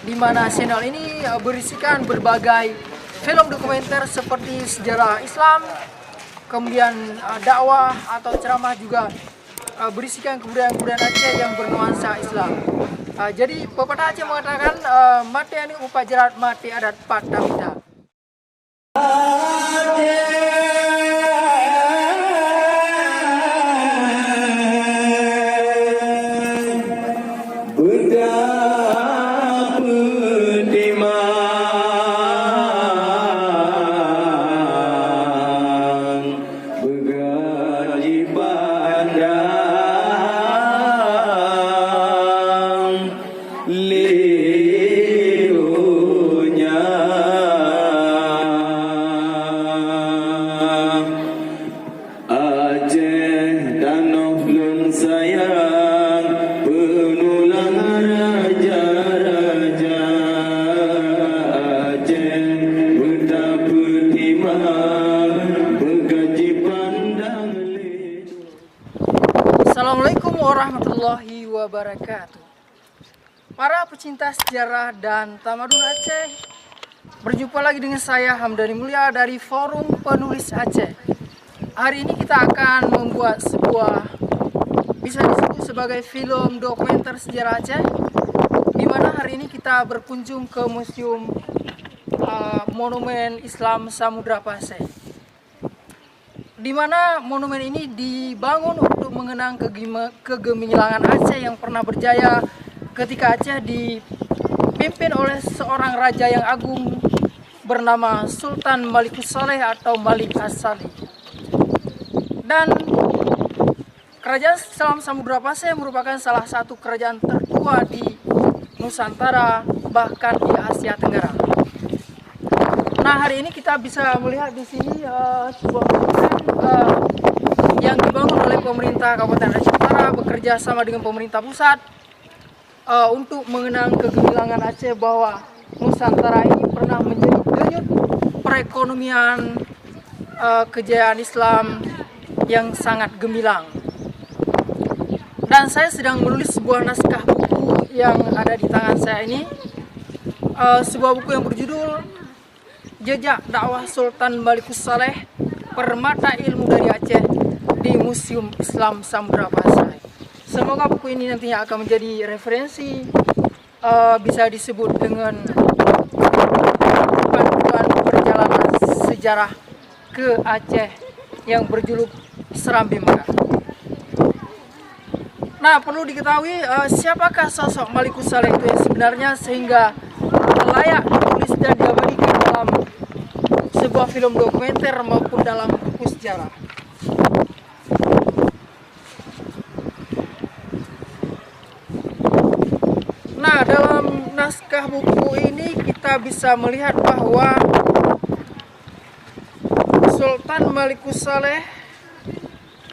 di mana channel ini berisikan berbagai film dokumenter seperti sejarah Islam, kemudian dakwah atau ceramah, juga berisikan kebudayaan-kebudayaan Aceh yang bernuansa Islam. Jadi pepatah Aceh mengatakan mati ini upajarat mati adat patamida. Assalamualaikum warahmatullahi wabarakatuh. Para pecinta sejarah dan tamadun Aceh, berjumpa lagi dengan saya Hamdani Mulia dari Forum Penulis Aceh. Hari ini kita akan membuat sebuah bisa disebut sebagai film dokumenter sejarah Aceh, di mana hari ini kita berkunjung ke Museum Monumen Islam Samudra Pasai, di mana monumen ini dibangun untuk mengenang kegemilangan Aceh yang pernah berjaya ketika Aceh dipimpin oleh seorang raja yang agung bernama Sultan Malikus Saleh atau Malik As-Salih. Dan kerajaan Islam Samudra Pasai merupakan salah satu kerajaan tertua di Nusantara, bahkan di Asia Tenggara. Nah, hari ini kita bisa melihat di sini sebuah monumen yang dibangun oleh pemerintah Kabupaten Aceh Utara bekerja sama dengan pemerintah pusat untuk mengenang kegemilangan Aceh, bahwa Nusantara ini pernah menjadi denyut perekonomian kejayaan Islam yang sangat gemilang. Dan saya sedang menulis sebuah naskah buku yang ada di tangan saya ini, sebuah buku yang berjudul Jejak Dakwah Sultan Malikus Saleh, Permata Ilmu dari Aceh di Museum Islam Samudra Pasai. Semoga buku ini nantinya akan menjadi referensi, bisa disebut dengan panduan perjalanan sejarah ke Aceh yang berjuluk Serambi Mekah. Nah, perlu diketahui siapakah sosok Malikus Saleh itu yang sebenarnya sehingga layak ditulis dan diabadikan dalam sebuah film dokumenter maupun dalam buku sejarah. Nah, dalam naskah buku ini kita bisa melihat bahwa Sultan Malikus Saleh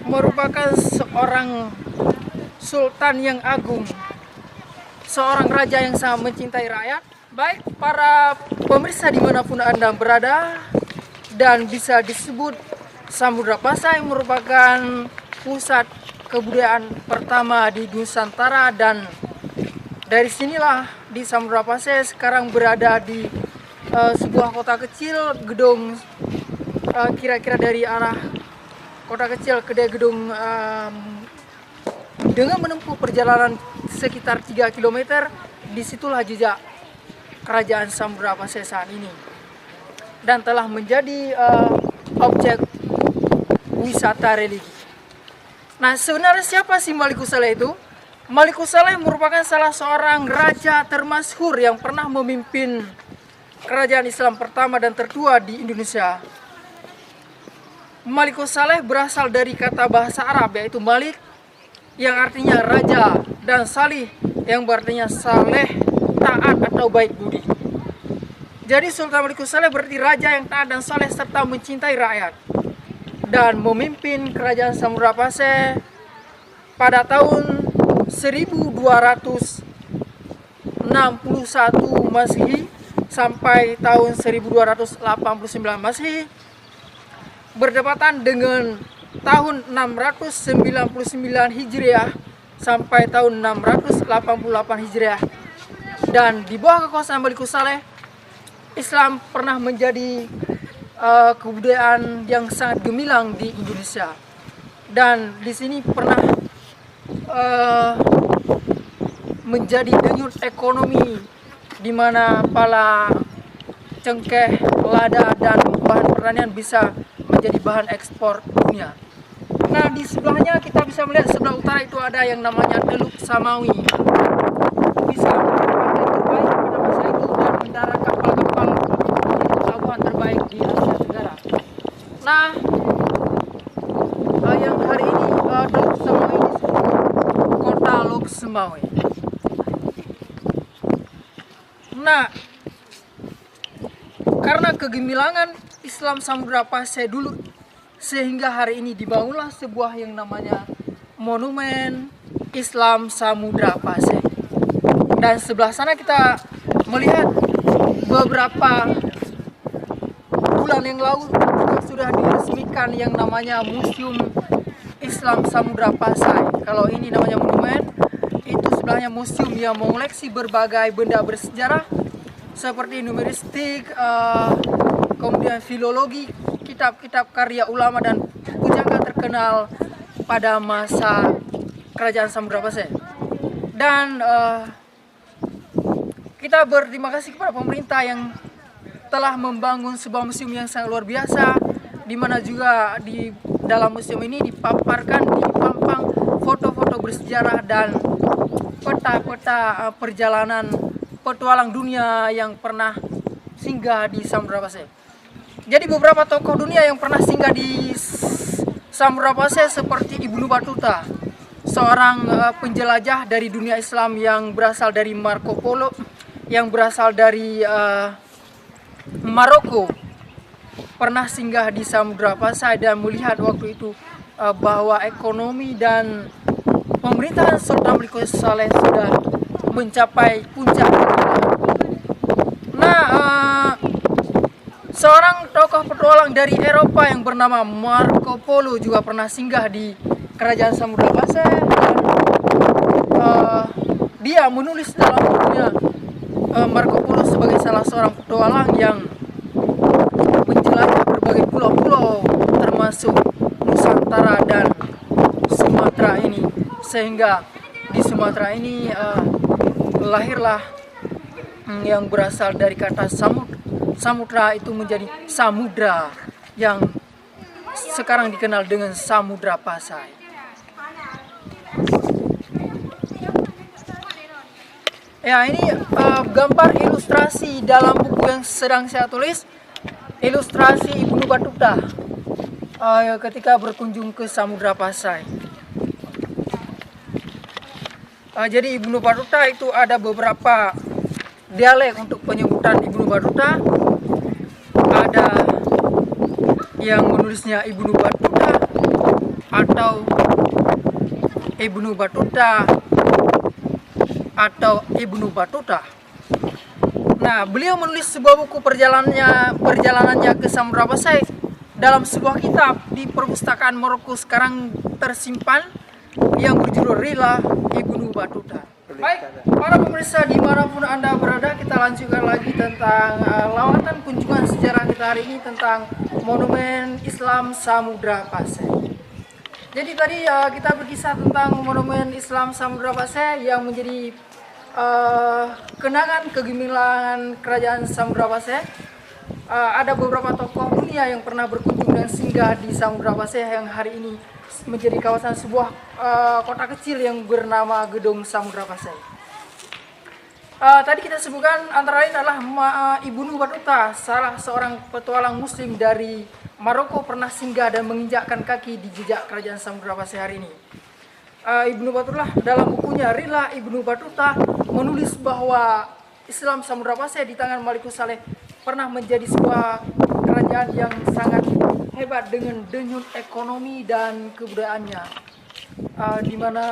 merupakan seorang sultan yang agung, seorang raja yang sangat mencintai rakyat. Baik para pemirsa dimanapun Anda berada, dan bisa disebut Samudra Pasai merupakan pusat kebudayaan pertama di Nusantara, dan dari sinilah di Samudra Pasai sekarang berada di sebuah kota kecil, gedung kira-kira dari arah kota kecil ke gedung dengan menempuh perjalanan sekitar 3 km, disitulah jejak kerajaan Samudra Pasai saat ini, dan telah menjadi objek wisata religi. Nah, sebenarnya siapa sih Malikus Saleh itu? Malikus Saleh merupakan salah seorang raja termasyhur yang pernah memimpin kerajaan Islam pertama dan tertua di Indonesia. Malikus Saleh berasal dari kata bahasa Arab, yaitu Malik yang artinya raja, dan Salih yang berartinya saleh, taat atau baik budi. Jadi Sultan Malikus Saleh berarti raja yang taat dan saleh serta mencintai rakyat, dan memimpin kerajaan Samudra Pasai pada tahun 1261 Masehi sampai tahun 1289 Masehi, berdepatan dengan tahun 699 Hijriah sampai tahun 688 Hijriah. Dan di bawah kekuasaan Malikus Saleh, Islam pernah menjadi kebudayaan yang sangat gemilang di Indonesia. Dan di sini pernah menjadi denyut ekonomi, di mana pala, cengkeh, lada, dan bahan pertanian bisa menjadi bahan ekspor dunia. Nah, di sebelahnya kita bisa melihat sebelah utara itu ada yang namanya Teluk Samawi. Bisa mencapai terbaik pada masa itu dan mendarat kapal-kapal di pelabuhan terbaik di Asia Tenggara. Nah, yang hari ini Teluk Samawi disebut Kota Lok Semawe. Nah, karena kegemilangan Islam Samudra Pasai dulu, sehingga hari ini dibangunlah sebuah yang namanya Monumen Islam Samudra Pasai. Dan sebelah sana kita melihat beberapa bulan yang lalu sudah diresmikan yang namanya Museum Islam Samudra Pasai. Kalau ini namanya monumen, itu sebelahnya museum yang mengoleksi berbagai benda bersejarah seperti numismatik, kemudian filologi, kitab-kitab karya ulama dan pujangga terkenal pada masa Kerajaan Samudra Pasai. Dan kita berterima kasih kepada pemerintah yang telah membangun sebuah museum yang sangat luar biasa, di mana juga di dalam museum ini dipaparkan, dipampang foto-foto bersejarah dan peta-peta perjalanan petualang dunia yang pernah singgah di Samudra Pasai. Jadi beberapa tokoh dunia yang pernah singgah di Samudra Pasai seperti Ibnu Battuta, seorang penjelajah dari dunia Islam yang berasal dari Marco Polo, yang berasal dari Maroko, pernah singgah di Samudra Pasai dan melihat waktu itu bahwa ekonomi dan pemerintahan Sultan Malikus Saleh sudah mencapai puncak. Nah, seorang tokoh petualang dari Eropa yang bernama Marco Polo juga pernah singgah di Kerajaan Samudra Pasai. Dia menulis dalam bukunya Marco Polo sebagai salah seorang petualang yang menjelajah berbagai pulau-pulau termasuk Nusantara dan Sumatera ini, sehingga di Sumatera ini lahirlah yang berasal dari kata samudra itu menjadi samudra yang sekarang dikenal dengan Samudra Pasai. Ya, ini gambar ilustrasi dalam buku yang sedang saya tulis, ilustrasi Ibnu Battuta ketika berkunjung ke Samudra Pasai. Jadi Ibnu Battuta itu ada beberapa dialek untuk penyebutan Ibnu Battuta. Ada yang menulisnya Ibnu Battuta atau Ibnu Battuta atau Ibnu Battuta. Nah, beliau menulis sebuah buku perjalanannya ke Samudra Pasai dalam sebuah kitab di perpustakaan Maroko sekarang tersimpan yang berjudul Rihlah Ibnu Battuta. Baik, para pemirsa dimanapun Anda berada, kita lanjutkan lagi tentang lawatan kunjungan sejarah kita hari ini tentang Monumen Islam Samudra Pasai. Jadi tadi kita berkisah tentang Monumen Islam Samudra Pasai yang menjadi kenangan kegemilangan Kerajaan Samudra Pasai. Ada beberapa tokoh dunia yang pernah berkunjung dan singgah di Samudra Pasai yang hari ini menjadi kawasan sebuah kota kecil yang bernama Gedung Samudra Pasai. Tadi kita sebutkan antara lain adalah Ibnu Battuta, salah seorang petualang muslim dari Maroko, pernah singgah dan menginjakkan kaki di jejak Kerajaan Samudra Pasai hari ini. Ibnu Battuta dalam bukunya Rihlah Ibnu Battuta menulis bahwa Islam Samudra Pasai di tangan Malikus Saleh pernah menjadi sebuah kerajaan yang sangat hebat dengan denyut ekonomi dan kebudayaannya, di mana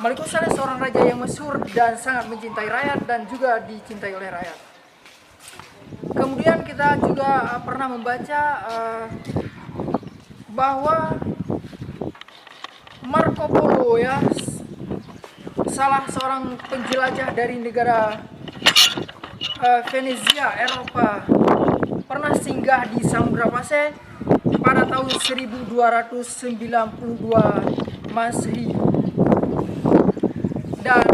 Malikus Saleh seorang raja yang masyhur dan sangat mencintai rakyat dan juga dicintai oleh rakyat. Kemudian kita juga pernah membaca bahwa Marco Polo, ya, salah seorang penjelajah dari negara Venezia, Eropa, pernah singgah di Samudra Pasai pada tahun 1292 Masehi. Dan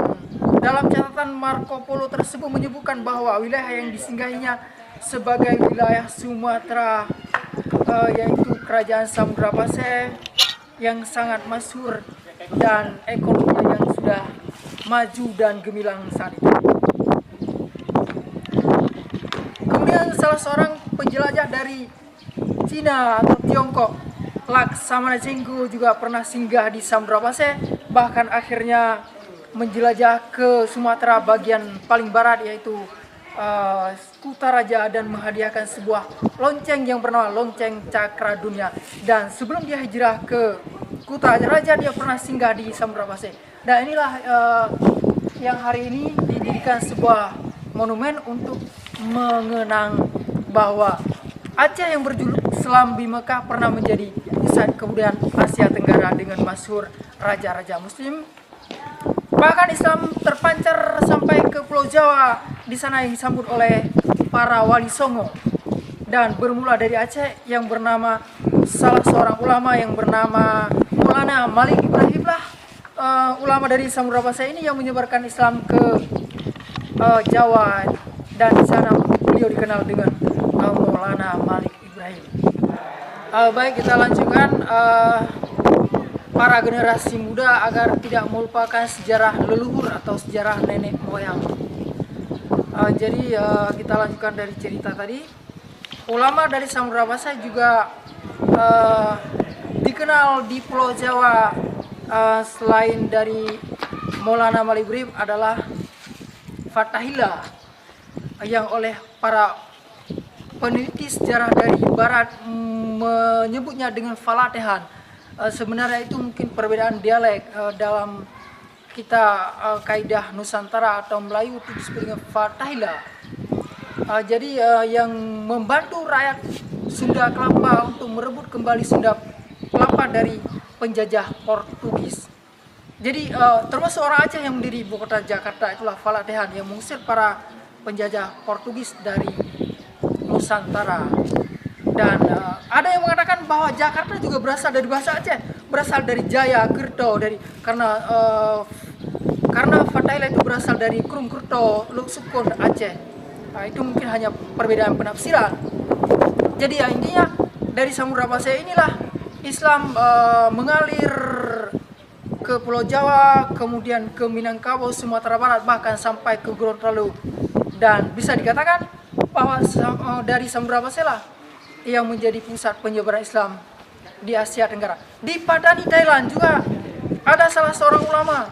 dalam catatan Marco Polo tersebut menyebutkan bahwa wilayah yang disinggahinya sebagai wilayah Sumatera, yaitu Kerajaan Samudra Pasai yang sangat masyhur dan ekonominya yang sudah maju dan gemilang saat itu. Kemudian salah seorang penjelajah dari Cina atau Tiongkok, Laksamana Cheng-Go, juga pernah singgah di Samudra Pasai, bahkan akhirnya menjelajah ke Sumatera bagian paling barat, yaitu Kutaraja, dan menghadiahkan sebuah lonceng yang bernama Lonceng Cakra Dunia. Dan sebelum dia hijrah ke Kutaraja, dia pernah singgah di Samudra Pasai. Dan inilah yang hari ini didirikan sebuah monumen untuk mengenang bahwa Aceh yang berjuluk Selam di Mekah pernah menjadi pusat kebudayaan Asia Tenggara dengan masyhur raja-raja Muslim. Bahkan Islam terpancar sampai ke Pulau Jawa, di sana yang disambut oleh para wali songo. Dan bermula dari Aceh yang bernama salah seorang ulama yang bernama Maulana Malik Ibrahim lah, ulama dari Samudra Pasai ini yang menyebarkan Islam ke Jawa, dan di sana beliau dikenal dengan Maulana Malik Ibrahim. Baik, kita lanjutkan. Para generasi muda agar tidak melupakan sejarah leluhur atau sejarah nenek moyang. Jadi kita lanjutkan dari cerita tadi. Ulama dari Samudra Pasai juga dikenal di Pulau Jawa, selain dari Maulana Malik Ibrahim adalah Fathahillah, yang oleh para peneliti sejarah dari Barat menyebutnya dengan Falatehan. Sebenarnya itu mungkin perbedaan dialek dalam kita kaidah Nusantara atau Melayu itu disebut dengan Fathahillah. Jadi yang membantu rakyat Sunda Kelapa untuk merebut kembali Sunda Kelapa dari penjajah Portugis. Jadi termasuk orang Aceh yang mendiri ibu kota Jakarta, itulah Falatehan yang mengusir para penjajah Portugis dari Nusantara. Dan ada yang mengatakan bahwa Jakarta juga berasal dari bahasa Aceh, berasal dari Jaya Kerto, karena Fathahillah itu berasal dari Krum Kerto Luksukon Aceh. Nah, itu mungkin hanya perbedaan penafsiran. Jadi ya intinya dari Samudra Pasai inilah Islam mengalir ke Pulau Jawa, kemudian ke Minangkabau, Sumatera Barat, bahkan sampai ke Gorontalo. Dan bisa dikatakan bahwa dari Samudra Pasai lah yang menjadi pusat penyebaran Islam di Asia Tenggara. Di Padani, Thailand juga ada salah seorang ulama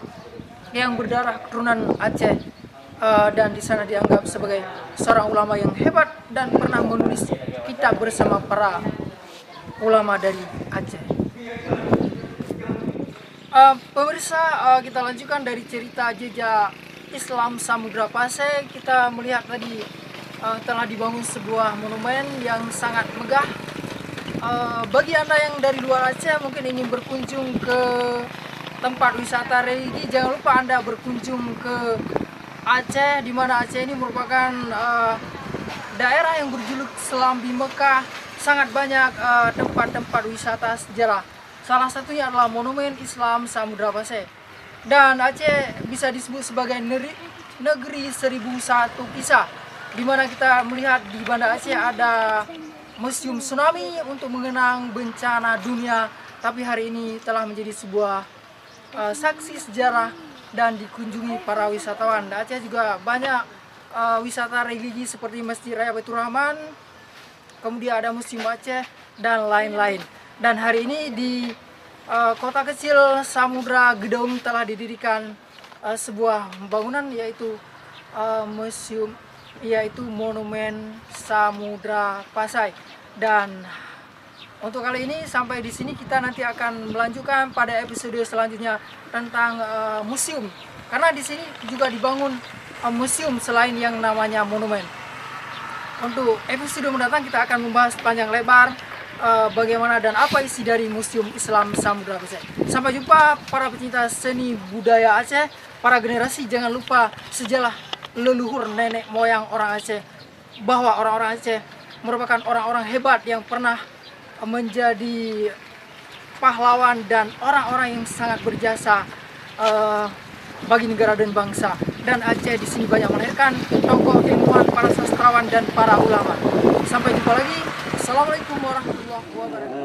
yang berdarah keturunan Aceh, dan di sana dianggap sebagai seorang ulama yang hebat dan pernah menulis kitab bersama para ulama dari Aceh. Pemirsa, kita lanjutkan dari cerita jejak Islam Samudra Pasai. Kita melihat tadi telah dibangun sebuah monumen yang sangat megah. Bagi Anda yang dari luar Aceh mungkin ingin berkunjung ke tempat wisata religi, jangan lupa Anda berkunjung ke Aceh, di mana Aceh ini merupakan daerah yang berjuluk Selambi Mekah. Sangat banyak tempat-tempat wisata sejarah. Salah satunya adalah Monumen Islam Samudra Pasai. Dan Aceh bisa disebut sebagai negeri 1001 kisah, di mana kita melihat di Banda Aceh ada Museum Tsunami untuk mengenang bencana dunia, tapi hari ini telah menjadi sebuah saksi sejarah dan dikunjungi para wisatawan. Di Aceh juga banyak wisata religi seperti Masjid Raya Baitur Rahman, kemudian ada Museum Aceh dan lain-lain. Dan hari ini di kota kecil Samudra Gedong telah didirikan sebuah bangunan, yaitu Monumen Samudra Pasai. Dan untuk kali ini sampai di sini, kita nanti akan melanjutkan pada episode selanjutnya tentang museum, karena di sini juga dibangun museum selain yang namanya monumen. Untuk episode mendatang kita akan membahas panjang lebar bagaimana dan apa isi dari Museum Islam Samudra Pasai. Sampai jumpa para pecinta seni budaya Aceh. para generasi jangan lupa sejarah leluhur nenek moyang orang Aceh, bahwa orang-orang Aceh merupakan orang-orang hebat yang pernah menjadi pahlawan dan orang-orang yang sangat berjasa bagi negara dan bangsa. Dan Aceh di sini banyak melahirkan tokoh ilmuwan, para sastrawan dan para ulama. Sampai jumpa lagi. Assalamualaikum warahmatullahi wabarakatuh.